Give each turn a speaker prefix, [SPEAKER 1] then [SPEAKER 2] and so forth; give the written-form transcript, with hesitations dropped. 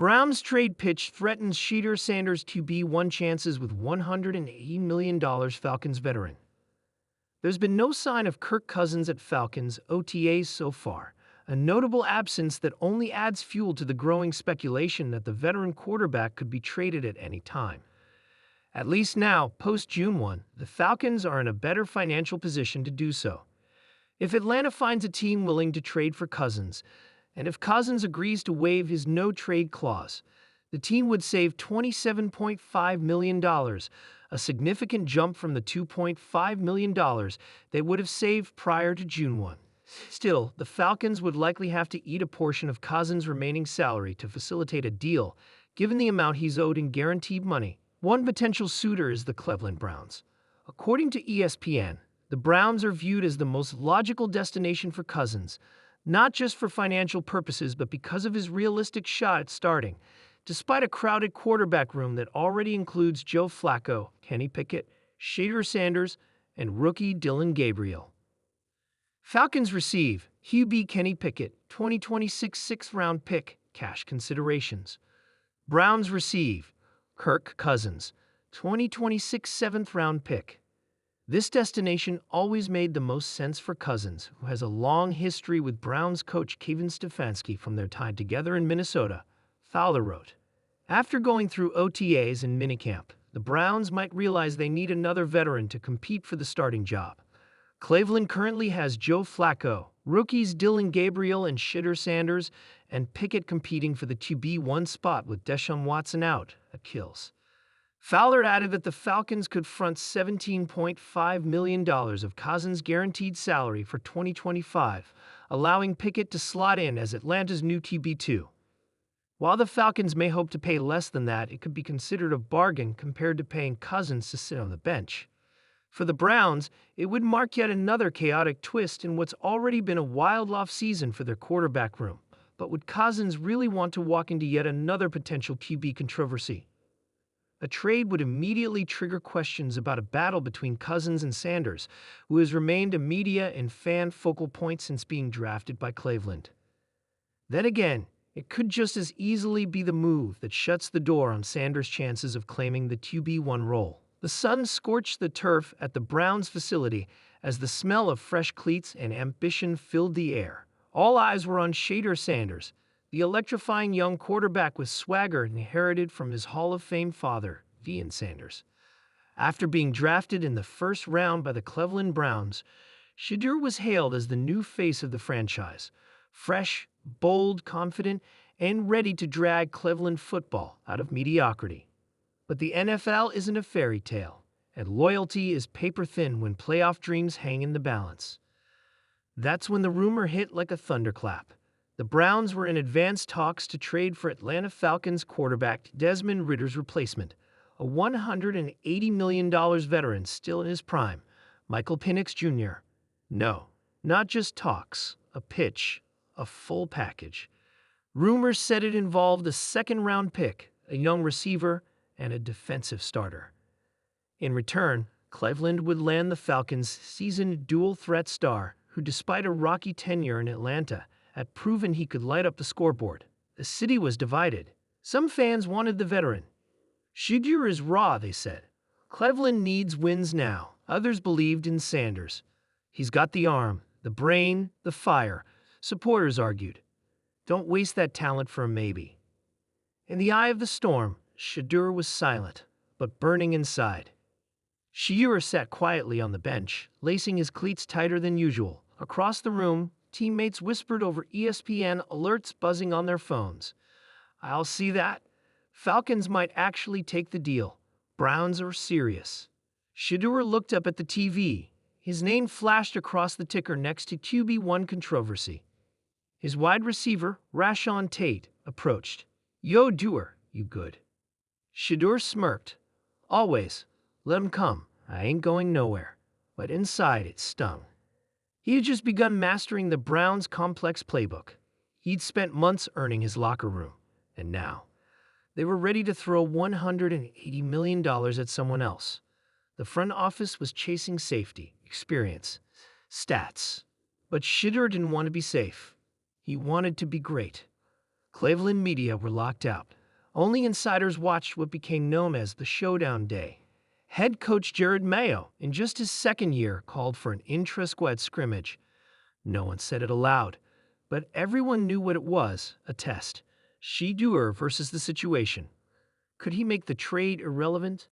[SPEAKER 1] Browns trade pitch threatens Shedeur Sanders QB1 chances with $180 million Falcons veteran. There's been no sign of Kirk Cousins at Falcons OTAs so far, a notable absence that only adds fuel to the growing speculation that the veteran quarterback could be traded at any time. At least now, post-June 1, the Falcons are in a better financial position to do so. If Atlanta finds a team willing to trade for Cousins, and if Cousins agrees to waive his no-trade clause, the team would save $27.5 million, a significant jump from the $2.5 million they would have saved prior to June 1. Still, the Falcons would likely have to eat a portion of Cousins' remaining salary to facilitate a deal, given the amount he's owed in guaranteed money. One potential suitor is the Cleveland Browns. According to ESPN, the Browns are viewed as the most logical destination for Cousins, not just for financial purposes but because of his realistic shot at starting, despite a crowded quarterback room that already includes Joe Flacco, Kenny Pickett, Shedeur Sanders, and rookie Dillon Gabriel. Falcons receive QB Kenny Pickett, 2026 sixth-round pick, cash considerations. Browns receive Kirk Cousins, 2026 seventh-round pick. This destination always made the most sense for Cousins, who has a long history with Browns coach Kevin Stefanski from their time together in Minnesota, Fowler wrote. After going through OTAs and minicamp, the Browns might realize they need another veteran to compete for the starting job. Cleveland currently has Joe Flacco, rookies Dillon Gabriel and Shedeur Sanders, and Pickett competing for the QB1 spot with Deshaun Watson out, Achilles. Fowler added that the Falcons could front $17.5 million of Cousins' guaranteed salary for 2025, allowing Pickett to slot in as Atlanta's new QB2. While the Falcons may hope to pay less than that, it could be considered a bargain compared to paying Cousins to sit on the bench. For the Browns, it would mark yet another chaotic twist in what's already been a wild offseason for their quarterback room. But would Cousins really want to walk into yet another potential QB controversy? A trade would immediately trigger questions about a battle between Cousins and Sanders, who has remained a media and fan focal point since being drafted by Cleveland. Then again, it could just as easily be the move that shuts the door on Sanders' chances of claiming the QB1 role. The sun scorched the turf at the Browns facility as the smell of fresh cleats and ambition filled the air. All eyes were on Shedeur Sanders, the electrifying young quarterback with swagger inherited from his Hall of Fame father, Deion Sanders. After being drafted in the first round by the Cleveland Browns, Shedeur was hailed as the new face of the franchise, fresh, bold, confident, and ready to drag Cleveland football out of mediocrity. But the NFL isn't a fairy tale, and loyalty is paper-thin when playoff dreams hang in the balance. That's when the rumor hit like a thunderclap. The Browns were in advanced talks to trade for Atlanta Falcons quarterback Desmond Ridder's replacement, a $180 million veteran still in his prime, Michael Penix Jr. No, not just talks, a pitch, a full package. Rumors said it involved a second-round pick, a young receiver, and a defensive starter. In return, Cleveland would land the Falcons' seasoned dual-threat star, who despite a rocky tenure in Atlanta, had proven he could light up the scoreboard. The city was divided. Some fans wanted the veteran. Shedeur is raw, they said. Cleveland needs wins now. Others believed in Sanders. He's got the arm, the brain, the fire, supporters argued. Don't waste that talent for a maybe. In the eye of the storm, Shedeur was silent, but burning inside. Shedeur sat quietly on the bench, lacing his cleats tighter than usual. Across the room, teammates whispered over ESPN alerts buzzing on their phones. I'll see that. Falcons might actually take the deal. Browns are serious. Shedeur looked up at the TV. His name flashed across the ticker next to QB1 controversy. His wide receiver, Rashawn Tate, approached. Yo, Dewar, you good? Shedeur smirked. Always. Let him come. I ain't going nowhere. But inside it stung. He had just begun mastering the Browns' complex playbook. He'd spent months earning his locker room. And now, they were ready to throw $180 million at someone else. The front office was chasing safety, experience, stats. But Shedeur didn't want to be safe. He wanted to be great. Cleveland media were locked out. Only insiders watched what became known as the Showdown Day. Head coach Jared Mayo, in just his second year, called for an intra-squad scrimmage. No one said it aloud, but everyone knew what it was, a test. Shedeur versus the situation. Could he make the trade irrelevant?